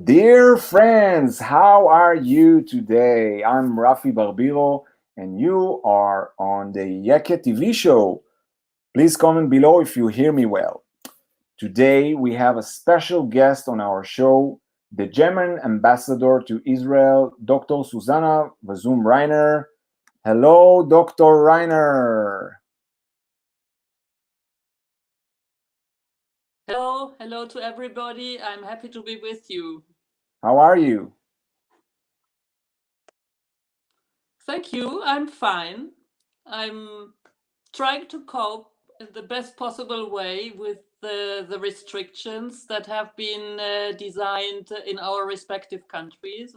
Dear friends, how are you today? I'm Barbiero, and you are on the Yeke TV show. Please comment below if you hear me well. Today, we have a special guest on our show, the German ambassador to Israel, Dr. Suzana Waezom-Rinner. Hello, Dr. Reiner. Hello to everybody. I'm happy to be with you. How are you? Thank you. I'm fine. I'm trying to cope in the best possible way with the restrictions that have been designed in our respective countries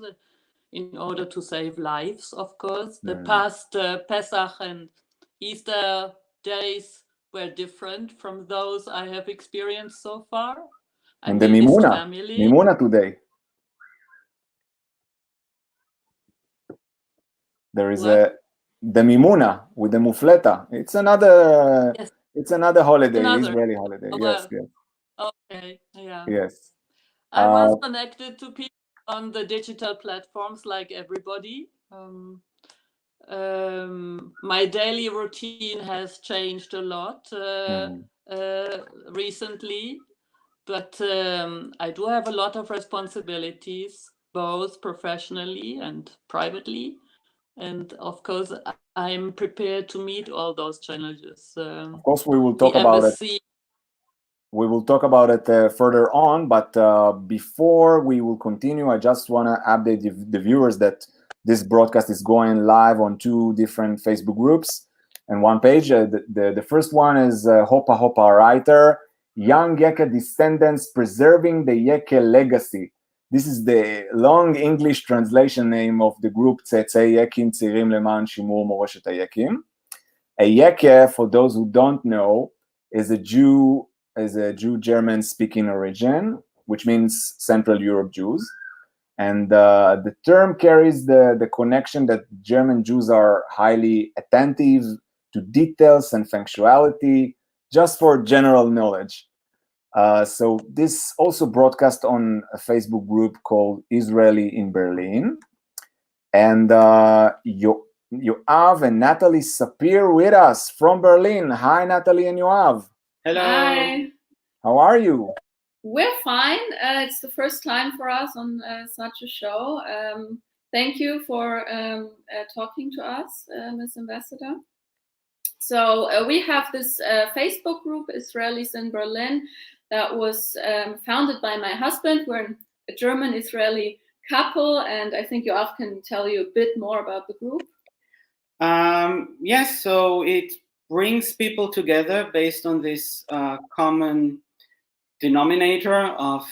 in order to save lives, of course. The past Pesach and Easter days were different from those I have experienced so far. And the Mimuna today. There is the Mimuna with the Mufleta. It's another holiday, Israeli holiday. Yes. Okay, yeah. Yes. I was connected to people on the digital platforms like everybody. My daily routine has changed a lot recently, but I do have a lot of responsibilities, both professionally and privately. And of course, I'm prepared to meet all those challenges. Of course, we will talk about it. We will talk about it further on, but before we will continue, I just want to update the viewers that this broadcast is going live on 2 different Facebook groups and 1 page. The first one is Hopa Hopa Writer, Young Yeke Descendants Preserving the Yeke Legacy. This is the long English translation name of the group Tsaatsai, ייקים, צעירים, למען, שימור, מורשת, הייקים. A Yeke, for those who don't know, is a Jew-German speaking origin, which means Central Europe Jews. And the term carries the connection that German Jews are highly attentive to details and punctuality, just for general knowledge. So this also broadcast on a Facebook group called Israeli in Berlin. And Yoav and Natalie Sapir with us from Berlin. Hi, Natalie and Yoav. Hello. Hi. How are you? We're fine. It's the first time for us on such a show. Thank you for talking to us, Ms. Ambassador. So we have this Facebook group, Israelis in Berlin, that was founded by my husband. We're a German-Israeli couple, and I think Yoav can tell you a bit more about the group. Yes, so it brings people together based on this common denominator of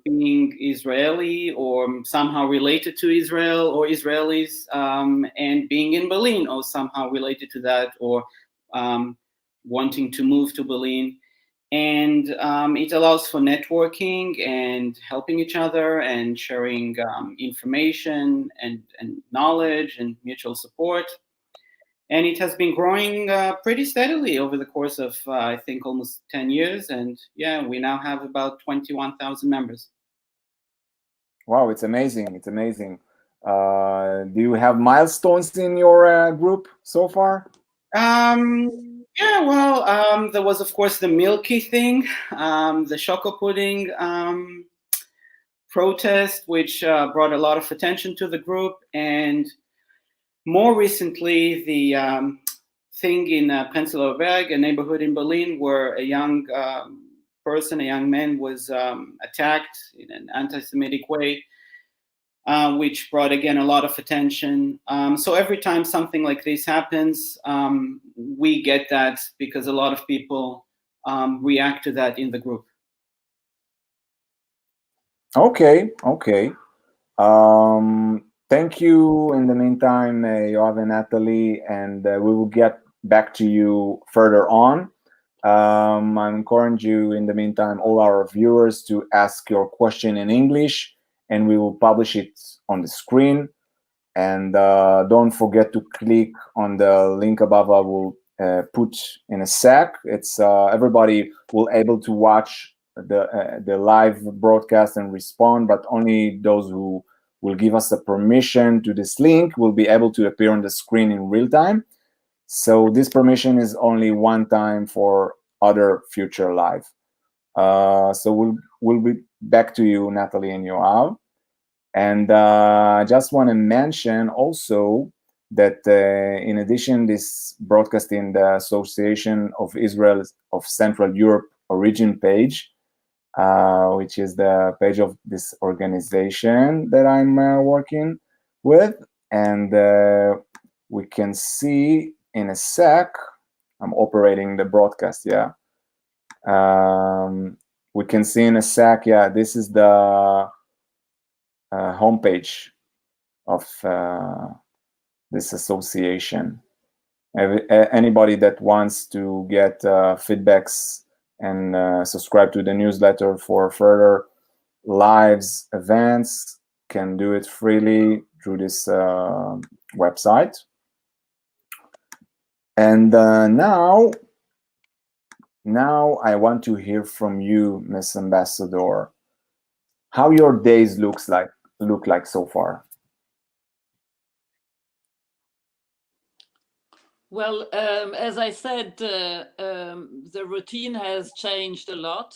being Israeli or somehow related to Israel or Israelis, and being in Berlin or somehow related to that, or wanting to move to Berlin. And it allows for networking and helping each other and sharing information and knowledge and mutual support. And it has been growing pretty steadily over the course of, I think, almost 10 years. And yeah, we now have about 21,000 members. Wow, it's amazing. It's amazing. Do you have milestones in your group so far? Yeah, well, there was, of course, the Milky thing, the choco pudding protest, which brought a lot of attention to the group. And more recently, the thing in Prenzlauer Berg, a neighborhood in Berlin, where a young person, a young man, was attacked in an anti-Semitic way, which brought, again, a lot of attention. So every time something like this happens, we get that because a lot of people react to that in the group. Okay. Thank you in the meantime, Yoav and Natalie, and we will get back to you further on. I encourage you in the meantime, all our viewers, to ask your question in English, and we will publish it on the screen. And don't forget to click on the link above. I will put in a sec. It's everybody will able to watch the live broadcast and respond, but only those who will give us a permission to this link will be able to appear on the screen in real time. So this permission is only one time for other future live. So we'll be back to you, Natalie and Yoav. And I just want to mention also that in addition, this broadcast in the Association of Israel of Central Europe origin page, which is the page of this organization that I'm working with. And we can see in a sec, I'm operating the broadcast, yeah. We can see in a sec, yeah, this is the homepage of this association. Anybody that wants to get feedbacks and subscribe to the newsletter for further lives, events, can do it freely through this website. And now I want to hear from you, Ms. Ambassador, how your days look like so far. Well, as I said, the routine has changed a lot.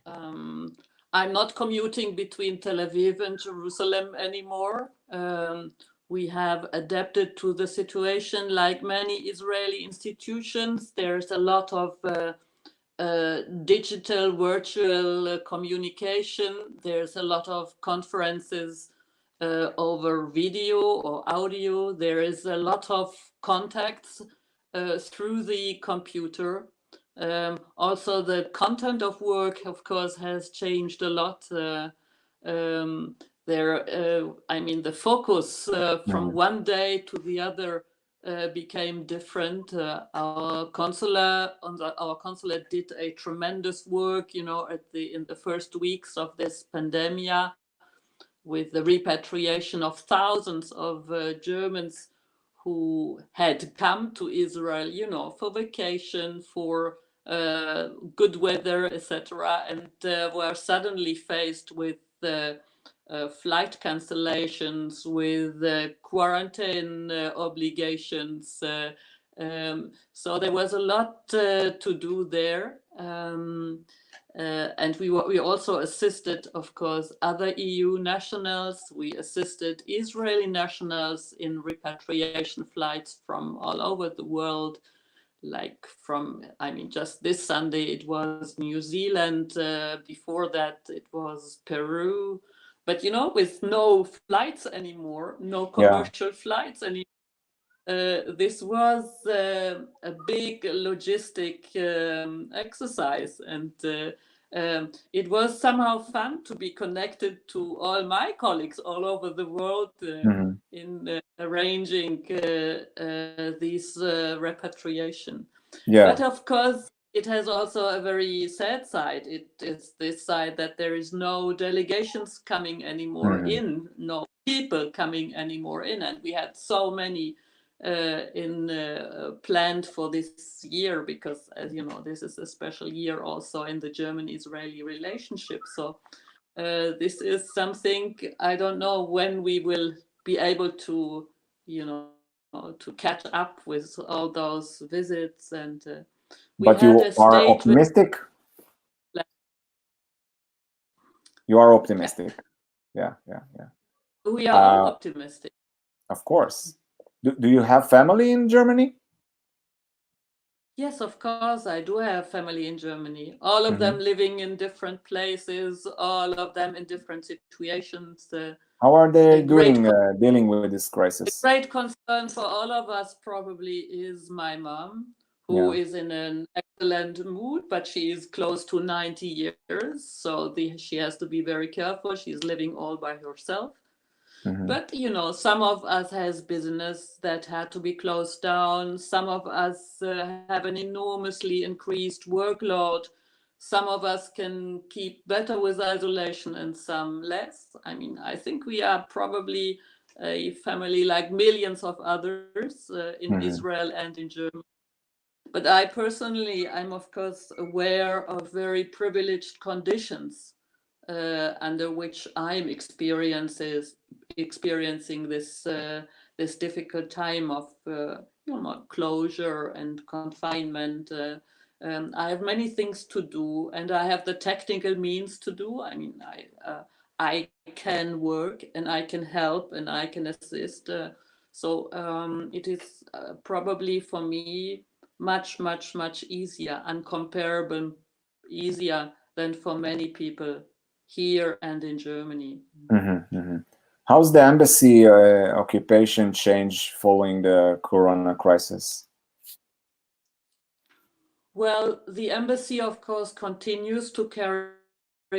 I'm not commuting between Tel Aviv and Jerusalem anymore. We have adapted to the situation like many Israeli institutions. There's a lot of digital, virtual communication. There's a lot of conferences over video or audio. There is a lot of contacts through the computer. Also, the content of work, of course, has changed a lot. I mean, the focus from one day to the other became different. Our consulate did a tremendous work, in the first weeks of this pandemic, with the repatriation of thousands of Germans who had come to Israel, for vacation, for good weather, etc., and were suddenly faced with flight cancellations, with quarantine obligations. So there was a lot to do there. And we also assisted, of course, other EU nationals. We assisted Israeli nationals in repatriation flights from all over the world. Like just this Sunday it was New Zealand. Before that it was Peru. But with no flights anymore, no commercial flights anymore. This was a big logistic exercise, and it was somehow fun to be connected to all my colleagues all over the world in arranging this repatriation. Yeah. But of course, it has also a very sad side. It is this side that there is no delegations coming anymore in, no people coming anymore in, and we had so many planned for this year, because, as you know, this is a special year also in the German-Israeli relationship. So this is something I don't know when we will be able to, to catch up with all those visits. And but you are optimistic. You are optimistic. Yeah. We are all optimistic. Of course. Do you have family in Germany? Yes, of course, I do have family in Germany. All of them living in different places, all of them in different situations. How are they doing dealing with this crisis? The great concern for all of us probably is my mom, who is in an excellent mood, but she is close to 90 years. So she has to be very careful. She's living all by herself. But, some of us has business that had to be closed down. Some of us have an enormously increased workload. Some of us can keep better with isolation and some less. I think we are probably a family like millions of others in Israel and in Germany. But I personally, I'm of course aware of very privileged conditions under which I'm experiencing this difficult time of closure and confinement. I have many things to do, and I have the technical means to do. I mean, I can work and I can help and I can assist. So it is probably for me much easier, uncomparable easier than for many people here and in Germany. Mm-hmm, mm-hmm. How's the embassy occupation changed following the corona crisis? Well, the embassy, of course, continues to carry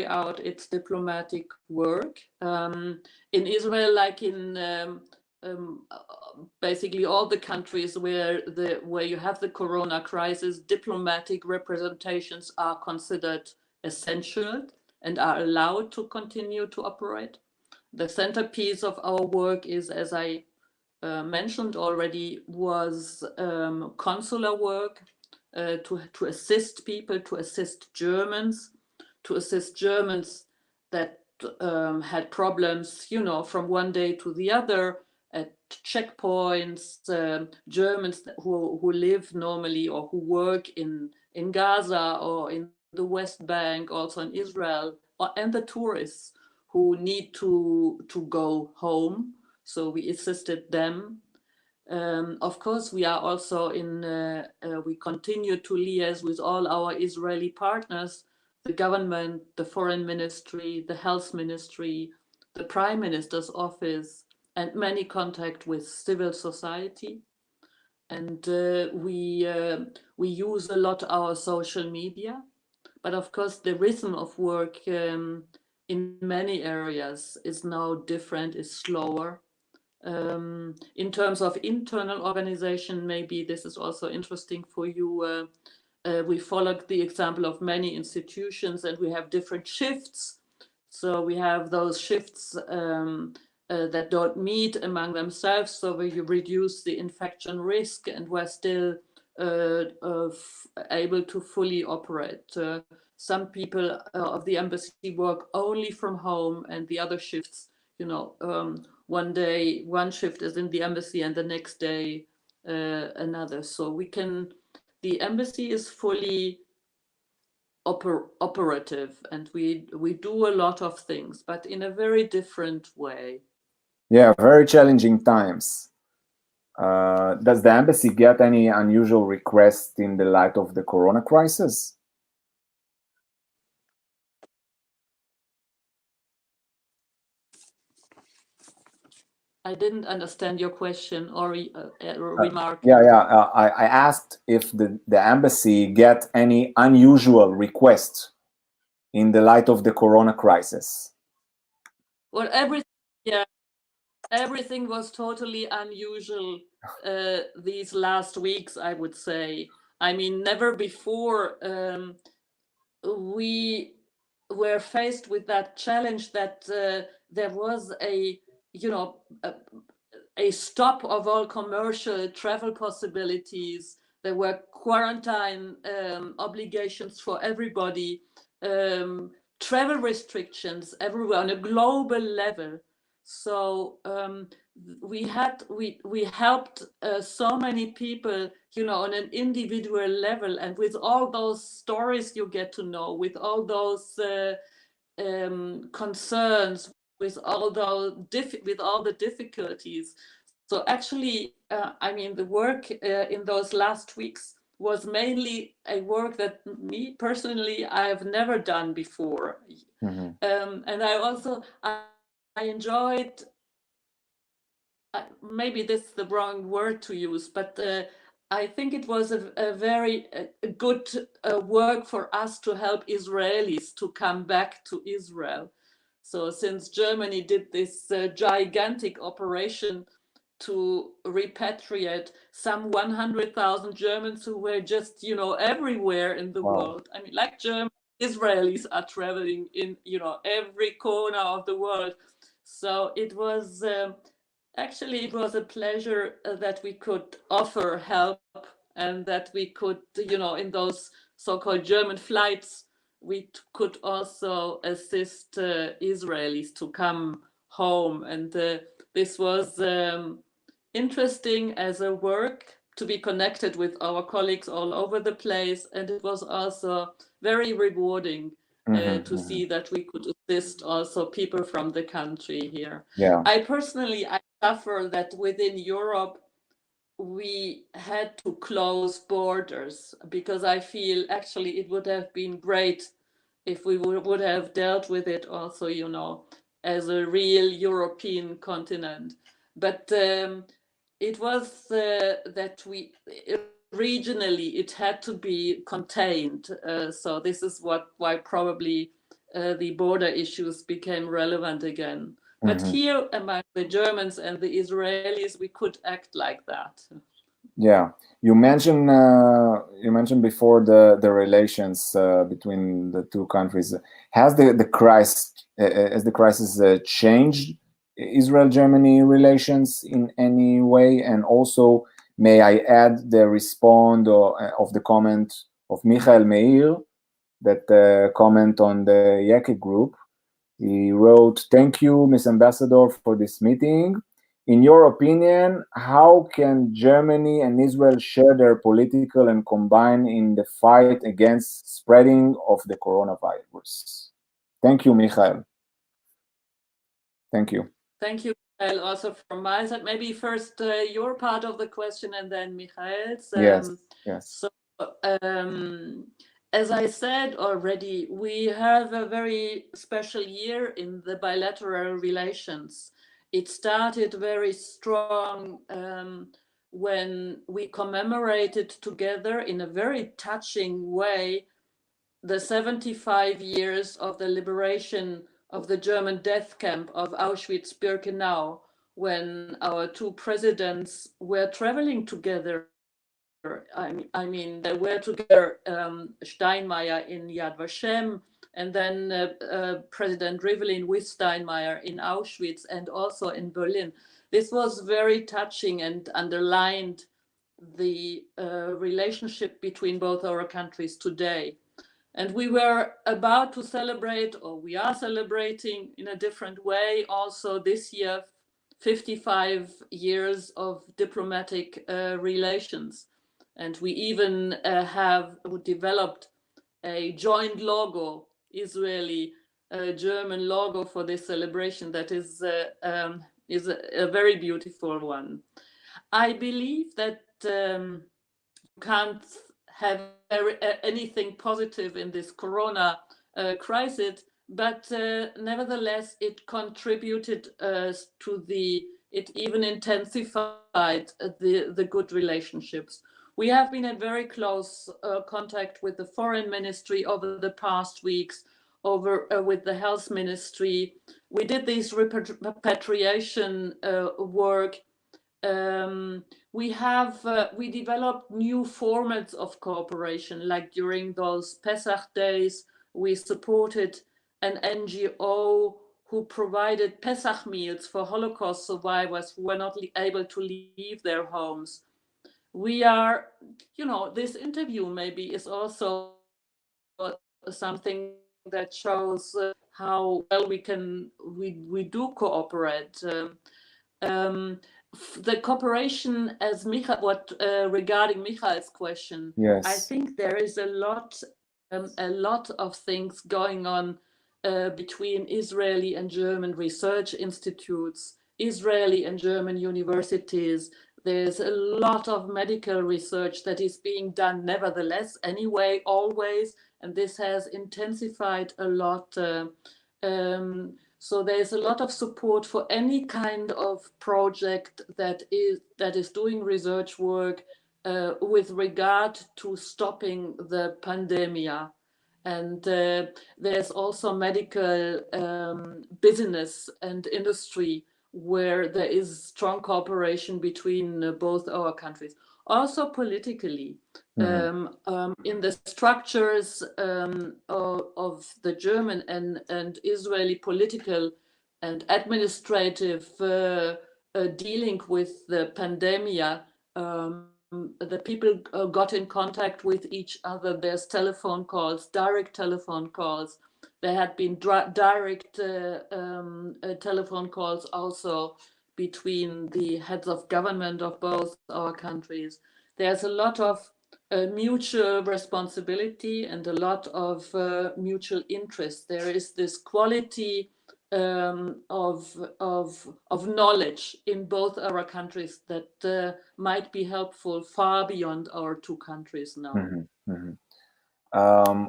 out its diplomatic work. In Israel, like in basically all the countries where you have the corona crisis, diplomatic representations are considered essential and are allowed to continue to operate. The centerpiece of our work is, as I mentioned already, was consular work to assist people, to assist Germans that had problems, from one day to the other at checkpoints, Germans who live normally or who work in Gaza or in the West Bank, also in Israel, and the tourists who need to go home. So we assisted them. Of course, we are also we continue to liaise with all our Israeli partners, the government, the foreign ministry, the health ministry, the prime minister's office, and many contact with civil society. And we use a lot our social media. But of course, the rhythm of work in many areas is now different, is slower. In terms of internal organization, maybe this is also interesting for you. We followed the example of many institutions, and we have different shifts. So we have those shifts that don't meet among themselves, so we reduce the infection risk, and we're still able to fully operate. Some people of the embassy work only from home, and the other shifts, one day one shift is in the embassy and the next day another. So the embassy is fully operative, and we do a lot of things, but in a very different way. Yeah, very challenging times. Does the embassy get any unusual requests in the light of the corona crisis? I didn't understand your question or remark. I asked if the embassy get any unusual requests in the light of the corona crisis. Well, everything was totally unusual these last weeks, I would say. I mean, never before we were faced with that challenge that there was a stop of all commercial travel possibilities. There were quarantine obligations for everybody, travel restrictions everywhere on a global level. So we helped so many people, on an individual level, and with all those stories you get to know, with all those concerns, with all the difficulties. So actually, the work in those last weeks was mainly a work that me personally I have never done before. Mm-hmm. And I enjoyed, maybe this is the wrong word to use, but I think it was a very good work for us to help Israelis to come back to Israel. So since Germany did this gigantic operation to repatriate some 100,000 Germans who were just, everywhere in the world. I mean, like Israelis are traveling in, every corner of the world. So it was actually, it was a pleasure that we could offer help and that we could, in those so-called German flights, we could also assist Israelis to come home. And this was interesting as a work to be connected with our colleagues all over the place. And it was also very rewarding to see that we could assist also people from the country here. Yeah. I suffer that within Europe, we had to close borders, because I feel actually it would have been great if we would have dealt with it also, as a real European continent. But it was that we regionally it had to be contained. So this is why probably the border issues became relevant again. But here among the Germans and the Israelis, we could act like that. Yeah, you mentioned before the relations between the two countries. Has the crisis changed Israel-Germany relations in any way? And also, may I add the response of the comment of Michael Meir, that comment on the ייקים group. He wrote, "Thank you, Ms. Ambassador, for this meeting. In your opinion, how can Germany and Israel share their political and combine in the fight against spreading of the coronavirus?" Thank you, Michael. Thank you. Thank you, Michael, also from my side. Maybe first your part of the question and then Michael's. Yes. So, as I said already, we have a very special year in the bilateral relations. It started very strong when we commemorated together in a very touching way the 75 years of the liberation of the German death camp of Auschwitz-Birkenau, when our two presidents were traveling together. I mean, they were together, Steinmeier in Yad Vashem, and then President Rivlin with Steinmeier in Auschwitz and also in Berlin. This was very touching and underlined the relationship between both our countries today. And we were about to celebrate, or we are celebrating in a different way also this year, 55 years of diplomatic relations. And we even have developed a joint logo, Israeli-German logo for this celebration that is a very beautiful one. I believe that you can't have anything positive in this corona crisis, but nevertheless, it contributed it even intensified the good relationships. We have been in very close contact with the foreign ministry over the past weeks, with the health ministry. We did this repatriation work. We developed new formats of cooperation, like during those Pesach days, we supported an NGO who provided Pesach meals for Holocaust survivors who were not able to leave their homes. We are, this interview maybe is also something that shows how well we do cooperate. The cooperation, as regarding Michael's question, yes. I think there is a lot of things going on between Israeli and German research institutes, Israeli and German universities. There's a lot of medical research that is being done nevertheless, anyway, always, and this has intensified a lot. So there's a lot of support for any kind of project that is doing research work with regard to stopping the pandemic. And there's also medical business and industry where there is strong cooperation between both our countries. Also politically, in the structures of the German and Israeli political and administrative dealing with the pandemic, the people got in contact with each other. There's telephone calls, direct telephone calls. There had been direct telephone calls also between the heads of government of both our countries. There's a lot of mutual responsibility and a lot of mutual interest. There is this quality of knowledge in both our countries that might be helpful far beyond our two countries now. Mm-hmm, mm-hmm.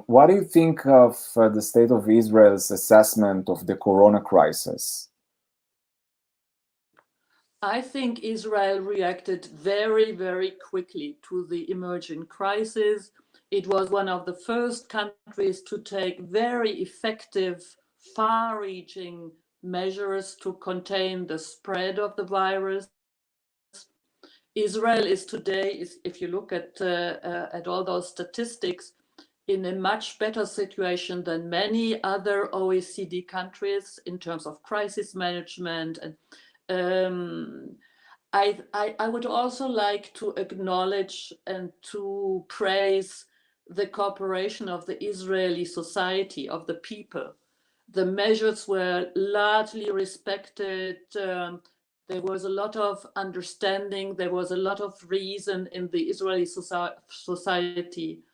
What do you think of the state of Israel's assessment of the corona crisis? I think Israel reacted very, very quickly to the emerging crisis. It was one of the first countries to take very effective, far-reaching measures to contain the spread of the virus. Israel is today, if you look at all those statistics, in a much better situation than many other OECD countries in terms of crisis management. And I would also like to acknowledge and to praise the cooperation of the Israeli society, of the people. The measures were largely respected. There was a lot of understanding. There was a lot of reason in the Israeli society.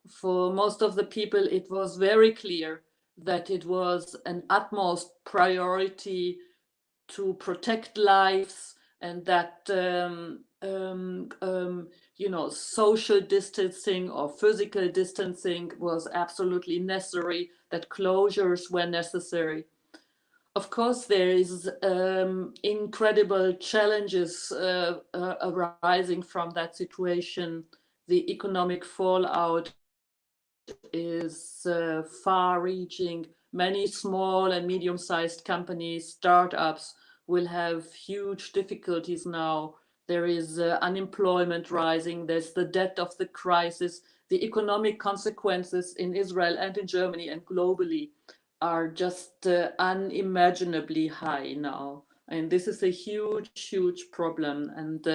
For most of the people, it was very clear that it was an utmost priority to protect lives, and that social distancing or physical distancing was absolutely necessary, that closures were necessary. Of course, there is incredible challenges arising from that situation. The economic fallout is far-reaching. Many small and medium-sized companies, startups, will have huge difficulties now. There is unemployment rising. There's the debt of the crisis. The economic consequences in Israel and in Germany and globally are just unimaginably high now. And this is a huge, huge problem. And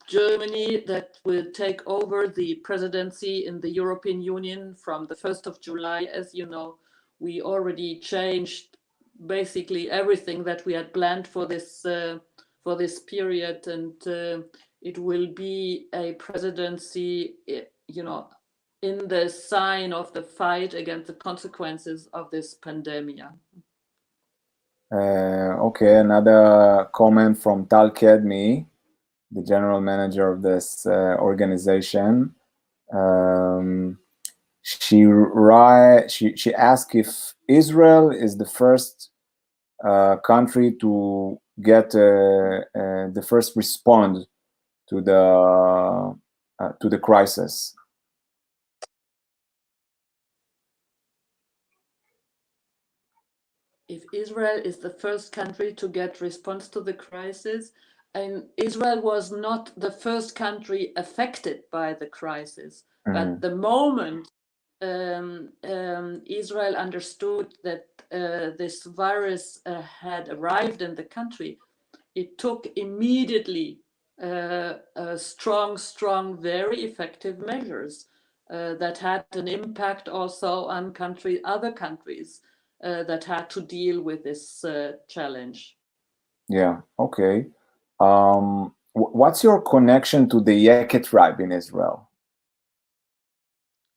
Germany, that will take over the presidency in the European Union from the 1st of July. As you know, we already changed basically everything that we had planned for this period, and it will be a presidency, in the sign of the fight against the consequences of this pandemic. Okay, another comment from Tal Kedmi, the general manager of this organization. She asked if Israel is the first country to get the first respond to the crisis. If Israel is the first country to get response to the crisis, and Israel was not the first country affected by the crisis, but the moment Israel understood that this virus had arrived in the country, it took immediately strong, very effective measures that had an impact also on other countries that had to deal with this challenge. Yeah, okay. What's your connection to the ייקים tribe in Israel?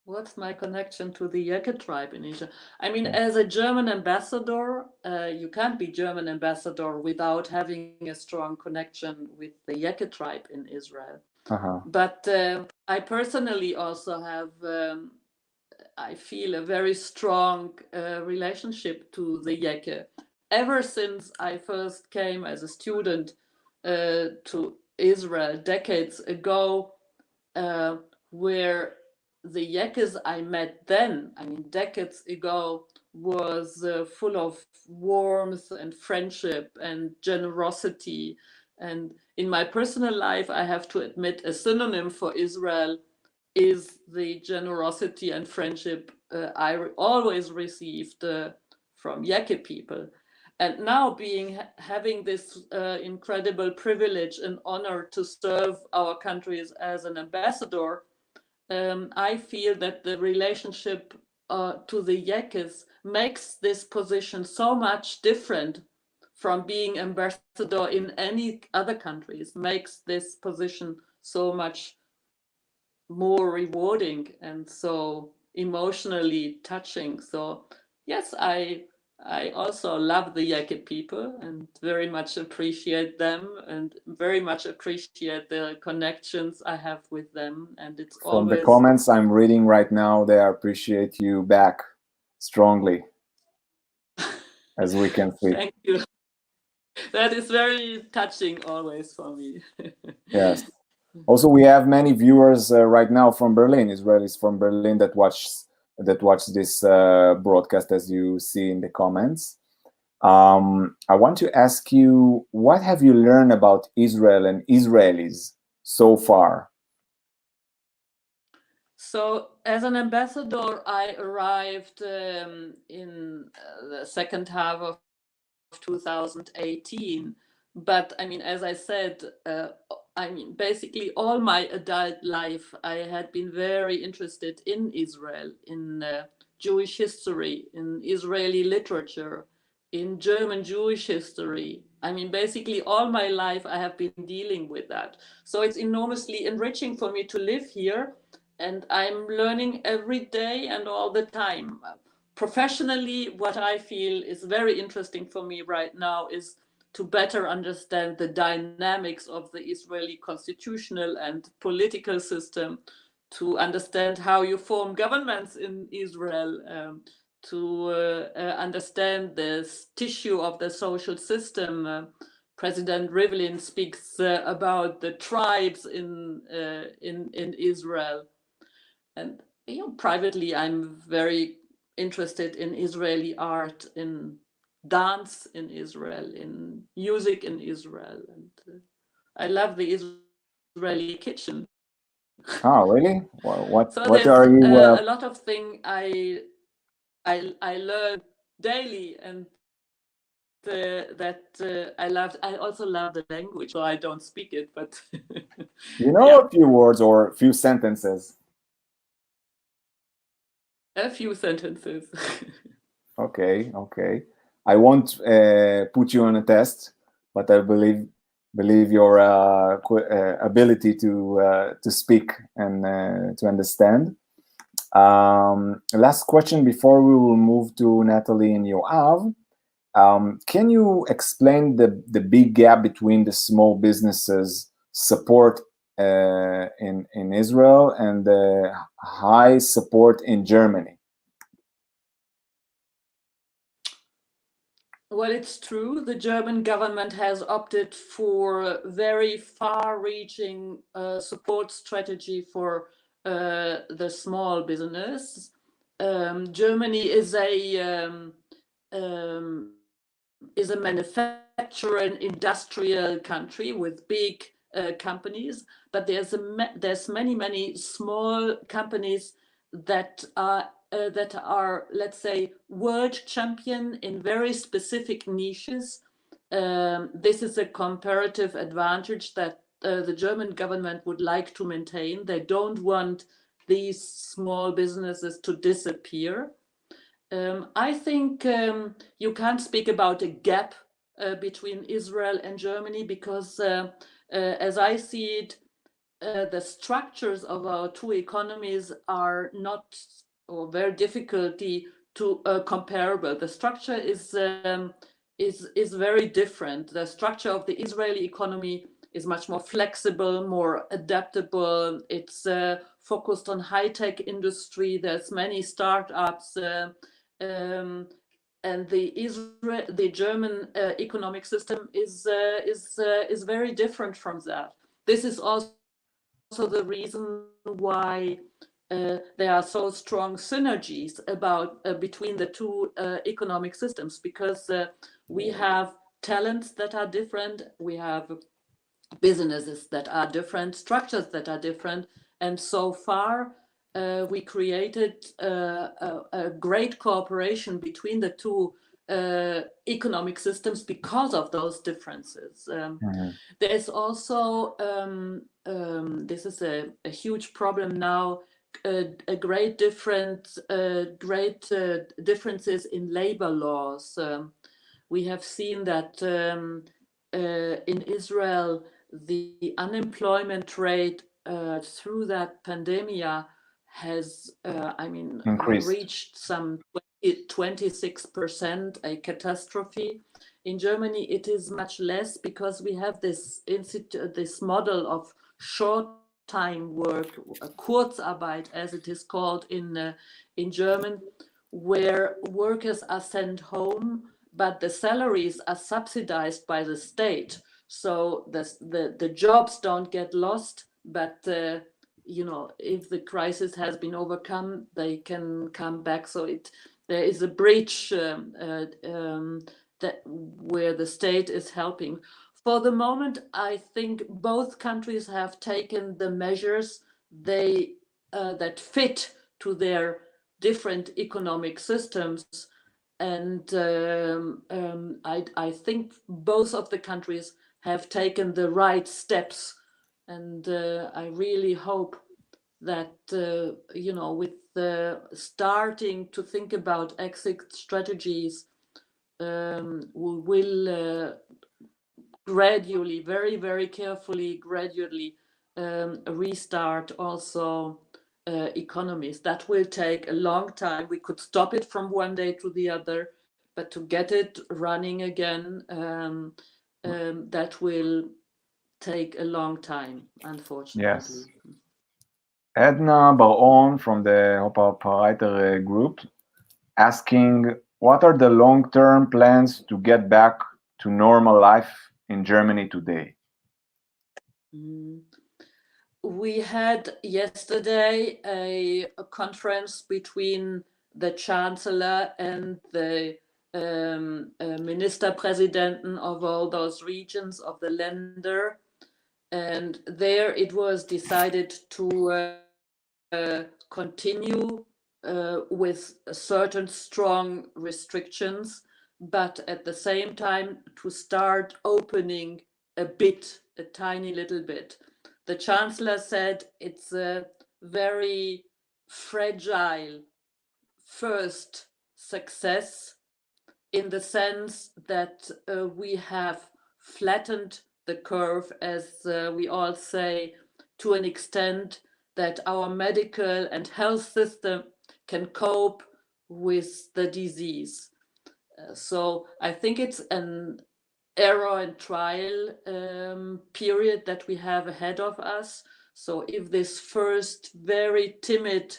What's my connection to the ייקים tribe in Israel? I mean, as a German ambassador, you can't be German ambassador without having a strong connection with the ייקים tribe in Israel. But I personally also have, I feel, a very strong relationship to the ייקים. Ever since I first came as a student to Israel decades ago, where the ייkims I met then, I mean decades ago, was full of warmth and friendship and generosity. And in my personal life, I have to admit, a synonym for Israel is the generosity and friendship I always received from ייkim people. And now having this incredible privilege and honor to serve our countries as an ambassador, I feel that the relationship to the Yekis makes this position so much different from being ambassador in any other countries, makes this position so much more rewarding and so emotionally touching. So yes, I also love the Yeki people and very much appreciate them and very much appreciate the connections I have with them. And it's From always... the comments I'm reading right now, they appreciate you back strongly, as we can see. Thank you. That is very touching always for me. Yes. Also, we have many viewers right now from Berlin, Israelis from Berlin that watch this broadcast, as you see in the comments. I want to ask you, what have you learned about Israel and Israelis so far? So, as an ambassador, I arrived in the second half of 2018. But I mean, as I said, basically all my adult life, I had been very interested in Israel, in Jewish history, in Israeli literature, in German Jewish history. I mean, basically all my life I have been dealing with that. So it's enormously enriching for me to live here, and I'm learning every day and all the time. Professionally, what I feel is very interesting for me right now is to better understand the dynamics of the Israeli constitutional and political system, to understand how you form governments in Israel, to understand this tissue of the social system. President Rivlin speaks about the tribes in Israel. And privately, I'm very interested in Israeli art, in dance in Israel, in music in Israel, and I love the Israeli kitchen. Oh, really? Well, what there's are you? A lot of things I learn daily, and I loved. I also love the language, so I don't speak it, but you know, a few words or a few sentences. A few sentences. Okay. I won't put you on a test, but I believe your ability to speak and to understand. Last question before we will move to Natalie and Yoav. Can you explain the big gap between the small businesses support in Israel and the high support in Germany? Well, it's true. The German government has opted for very far-reaching support strategy for the small business. Germany is a manufacturing industrial country with big companies, but there's many small companies that are, let's say, world champion in very specific niches. This is a comparative advantage that the German government would like to maintain. They don't want these small businesses to disappear. I think you can't speak about a gap between Israel and Germany because, as I see it, the structures of our two economies are not, or very difficulty to comparable. The structure is very different. The structure of the Israeli economy is much more flexible, more adaptable. It's focused on high-tech industry. There's many startups, and the German economic system is very different from that. This is also the reason why there are so strong synergies between the two economic systems, because we have talents that are different, we have businesses that are different, structures that are different, and so far we created a great cooperation between the two economic systems because of those differences. There's also, this is a huge problem now, great differences in labor laws. We have seen that in Israel, the unemployment rate through that pandemia has, increased, reached some 26%, a catastrophe. In Germany, it is much less because we have this model of short time work, Kurzarbeit, as it is called in German, where workers are sent home, but the salaries are subsidized by the state. So the jobs don't get lost, but if the crisis has been overcome, they can come back. So there is a breach that where the state is helping. For the moment, I think both countries have taken the measures that fit to their different economic systems. And I think both of the countries have taken the right steps. And I really hope that, with starting to think about exit strategies, we will gradually, very, very carefully, gradually restart also economies. That will take a long time. We could stop it from one day to the other, but to get it running again, that will take a long time, unfortunately. Yes. Edna Baron from the Operator Group asking, what are the long-term plans to get back to normal life in Germany today? We had yesterday a conference between the Chancellor and the Ministerpräsidenten of all those regions of the Länder. And there it was decided to continue with certain strong restrictions, but at the same time to start opening a bit, a tiny little bit. The Chancellor said it's a very fragile first success in the sense that we have flattened the curve, as we all say, to an extent that our medical and health system can cope with the disease. So I think it's an error and trial period that we have ahead of us. So if this first very timid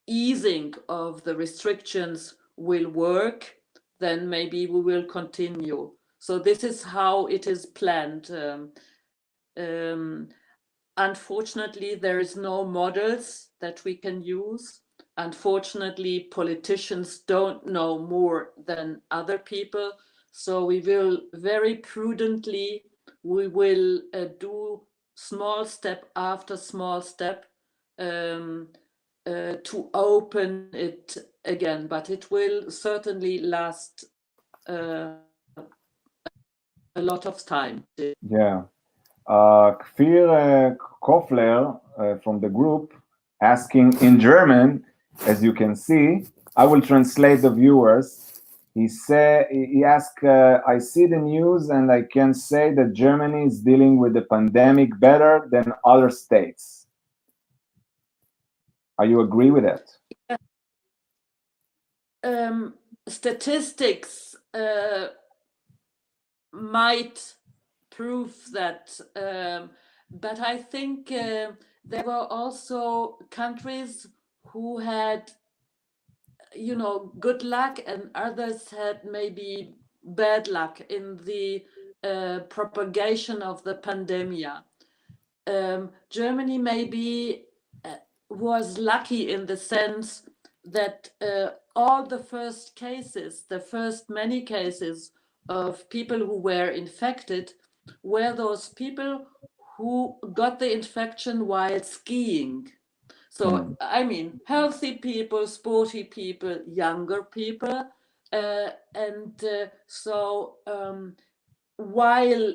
easing of the restrictions will work, then maybe we will continue. So this is how it is planned. Unfortunately, there is no models that we can use. Unfortunately, politicians don't know more than other people. So we will very prudently, we will do small step after small step to open it again, but it will certainly last a lot of time. Yeah. Kfir Kofler from the group asking in German, as you can see, I will translate the viewers. He asked, I see the news and I can say that Germany is dealing with the pandemic better than other states. Are you agree with that? Statistics might prove that, but I think there were also countries who had, good luck, and others had maybe bad luck in the propagation of the pandemic. Germany maybe was lucky in the sense that all the first cases, the first many cases of people who were infected were those people who got the infection while skiing. So, I mean, healthy people, sporty people, younger people. So while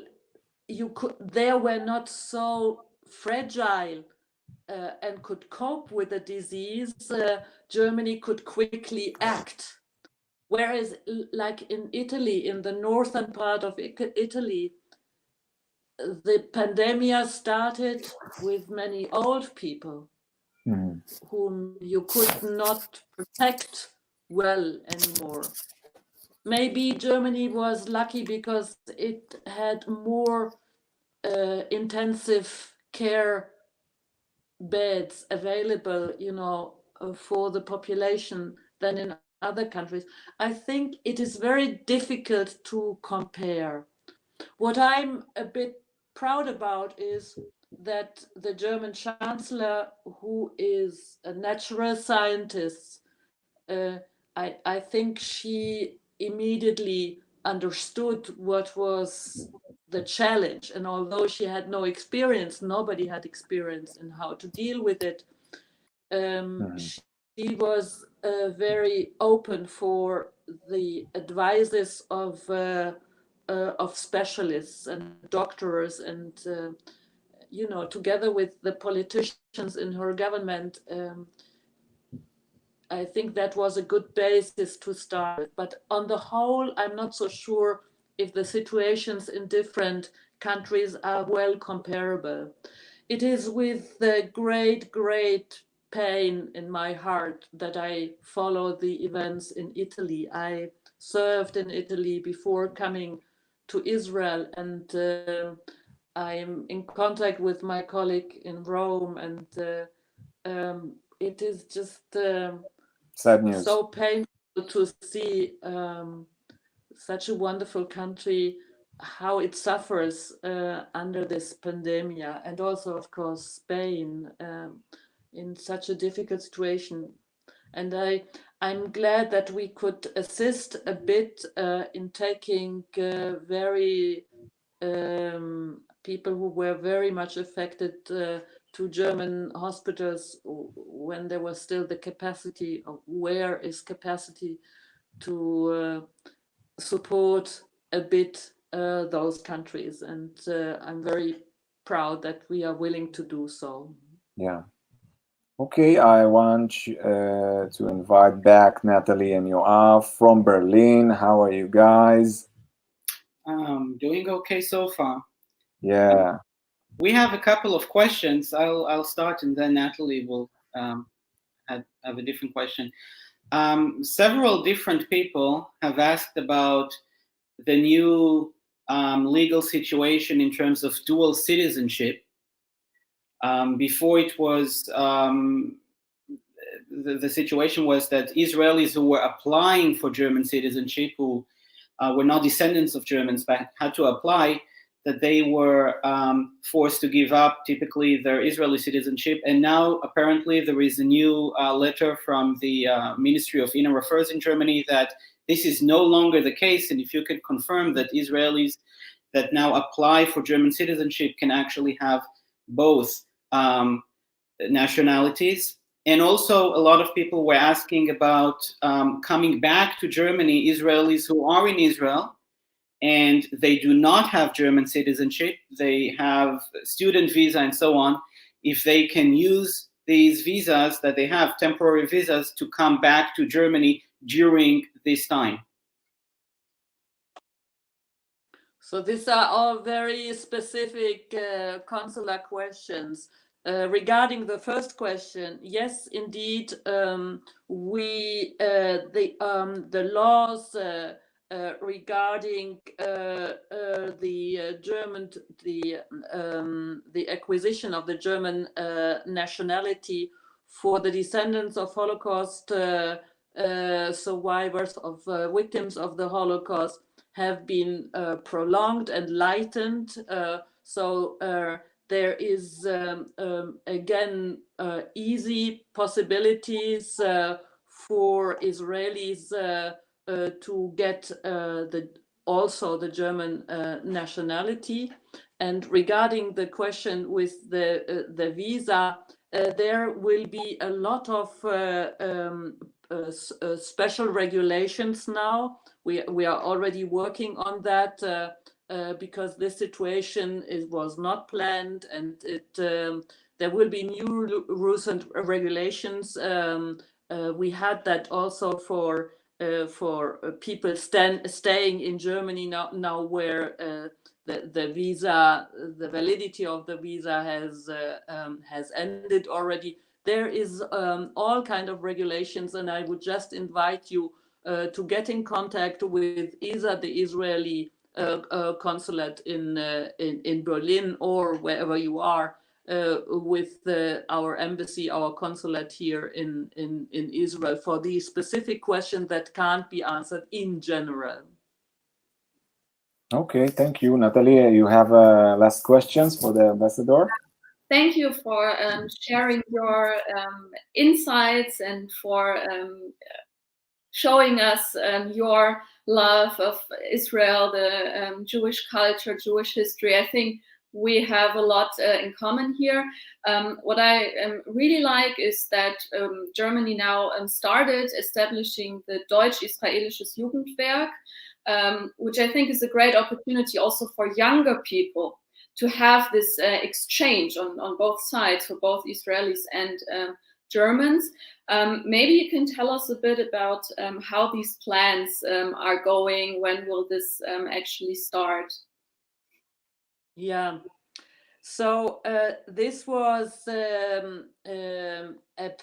they were not so fragile and could cope with the disease, Germany could quickly act. Whereas, like in Italy, in the northern part of Italy, the pandemic started with many old people whom you could not protect well anymore. Maybe Germany was lucky because it had more intensive care beds available, for the population than in other countries. I think it is very difficult to compare. What I'm a bit proud about is that the German Chancellor, who is a natural scientist, I think she immediately understood what was the challenge. And although she had no experience, nobody had experience in how to deal with it. She was very open for the advices of specialists and doctors, and together with the politicians in her government. I think that was a good basis to start with. But on the whole, I'm not so sure if the situations in different countries are well comparable. It is with the great, great pain in my heart that I follow the events in Italy. I served in Italy before coming to Israel, and I'm in contact with my colleague in Rome, and it is just sad news. So painful to see such a wonderful country, how it suffers under this pandemic, and also, of course, Spain in such a difficult situation. And I'm glad that we could assist a bit in taking people who were very much affected to German hospitals when there was still the capacity, or where is capacity to support a bit those countries. And I'm very proud that we are willing to do so. Yeah. Okay, I want to invite back Natalie and Yoav from Berlin. How are you guys? Doing okay so far. Yeah. We have a couple of questions. I'll start, and then Natalie will have a different question. Several different people have asked about the new legal situation in terms of dual citizenship. Before it was, the situation was that Israelis who were applying for German citizenship, who were not descendants of Germans but had to apply, that they were forced to give up typically their Israeli citizenship. And now apparently there is a new letter from the Ministry of Inner Affairs in Germany that this is no longer the case. And if you could confirm that Israelis that now apply for German citizenship can actually have both nationalities. And also a lot of people were asking about coming back to Germany, Israelis who are in Israel, and they do not have German citizenship, they have student visa and so on, if they can use these visas that they have, temporary visas, to come back to Germany during this time. So these are all very specific consular questions. Regarding the first question, yes, indeed, the laws regarding the acquisition of the German nationality for the descendants of Holocaust survivors, of victims of the Holocaust, have been prolonged and lightened. So there is again easy possibilities for Israelis to get also the German nationality. And regarding the question with the visa, there will be a lot of special regulations now. We are already working on that because this situation was not planned, and there will be new rules and regulations. We had that also for people staying in Germany now where the visa, the validity of the visa has ended already. There is all kind of regulations, and I would just invite you to get in contact with either the Israeli consulate in Berlin or wherever you are, with our embassy, our consulate here in Israel for these specific questions that can't be answered in general. Okay, thank you. Natalie, you have last questions for the ambassador? Thank you for sharing your insights and for showing us your love of Israel, the Jewish culture, Jewish history. I think we have a lot in common here. What I really like is that Germany now started establishing the Deutsch-Israelisches Jugendwerk, which I think is a great opportunity also for younger people to have this exchange on both sides, for both Israelis and Germans. Maybe you can tell us a bit about how these plans are going. When will this actually start? Yeah, so this was a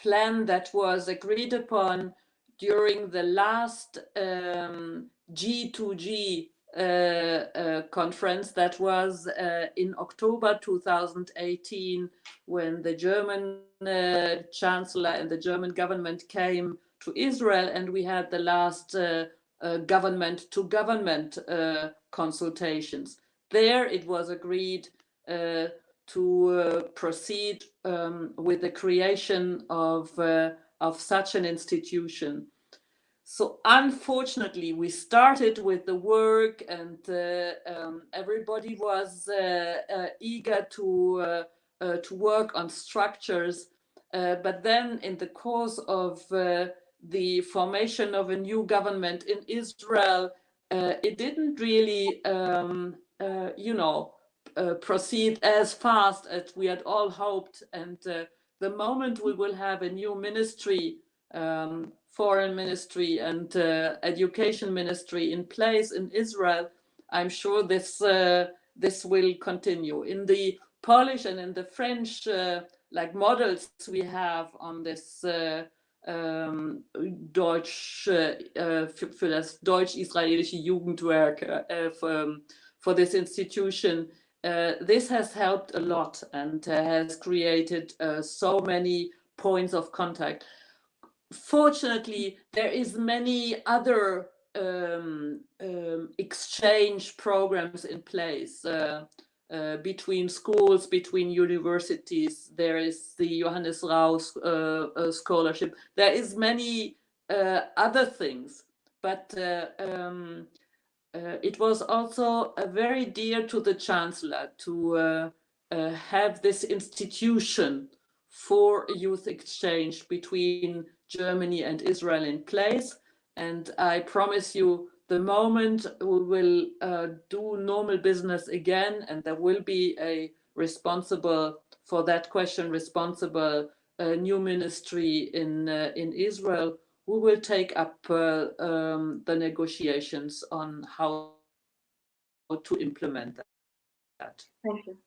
plan that was agreed upon during the last G2G conference that was in October 2018, when the German chancellor and the German government came to Israel, and we had the last government to government consultations. There it was agreed to proceed with the creation of such an institution. So unfortunately, we started with the work, and everybody was eager to work on structures. But then in the course of the formation of a new government in Israel, it didn't really, proceed as fast as we had all hoped. And the moment we will have a new ministry, foreign ministry and education ministry in place in Israel, I'm sure this will continue. In the Polish and in the French models we have on this für das Deutsch-Israelische Jugendwerk for this institution, this has helped a lot and has created so many points of contact. Fortunately, there is many other exchange programs in place between schools, between universities. There is the Johannes Rau scholarship. There is many other things, but it was also very dear to the chancellor to have this institution for youth exchange between Germany and Israel in place. And I promise you, the moment we will do normal business again, and there will be a responsible for that question, responsible new ministry in Israel, we will take up the negotiations on how to implement that. Thank you.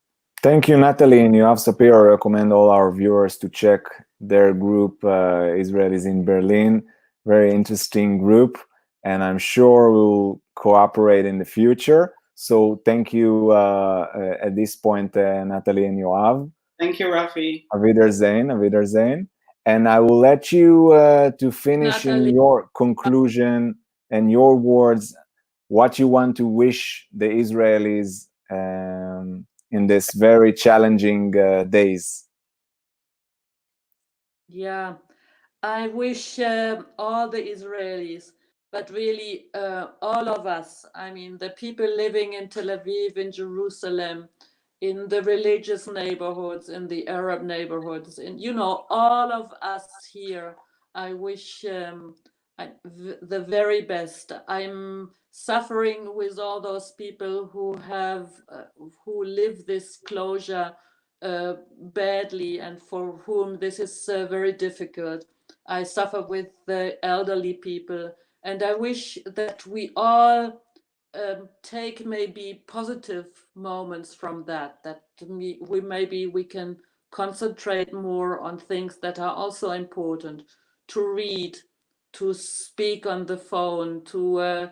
Thank you, Natalie. And Yoav Sapir, I recommend all our viewers to check their group, Israelis in Berlin. Very interesting group, and I'm sure we'll cooperate in the future. So thank you at this point, Natalie and Yoav. Thank you, Rafi. Avidarzin. And I will let you to finish Natalie, in your conclusion and your words, what you want to wish the Israelis in this very challenging days. Yeah, I wish all the Israelis, but really all of us, I mean, the people living in Tel Aviv, in Jerusalem, in the religious neighborhoods, in the Arab neighborhoods, in, you know, all of us here. I wish the very best. I'm suffering with all those people who have who live this closure badly, and for whom this is very difficult. I suffer with the elderly people, and I wish that we all take maybe positive moments from that, that we can concentrate more on things that are also important, to read, to speak on the phone, to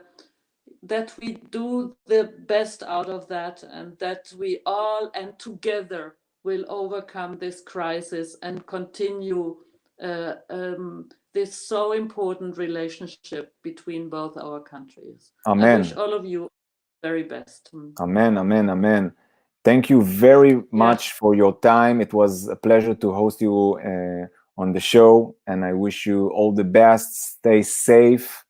that we do the best out of that, and that we all and together will overcome this crisis and continue this so important relationship between both our countries. Amen. I wish all of you the very best. Amen, amen, amen. Thank you very much for your time. It was a pleasure to host you on the show, and I wish you all the best. Stay safe.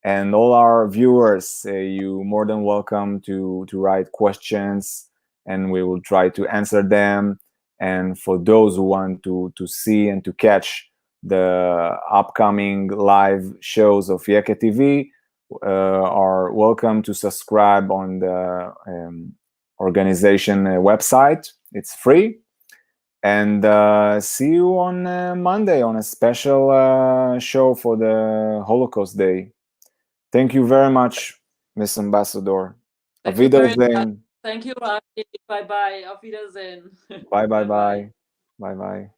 And all our viewers, you're more than welcome to write questions, and we will try to answer them. And for those who want to see and to catch the upcoming live shows of ייקים TV, are welcome to subscribe on the organization website. It's free. And see you on Monday on a special show for the Holocaust Day. Thank you very much, Miss Ambassador. Auf Wiedersehen. Thank you, Rafi. Bye-bye. Auf Wiedersehen. Bye-bye-bye. Bye-bye.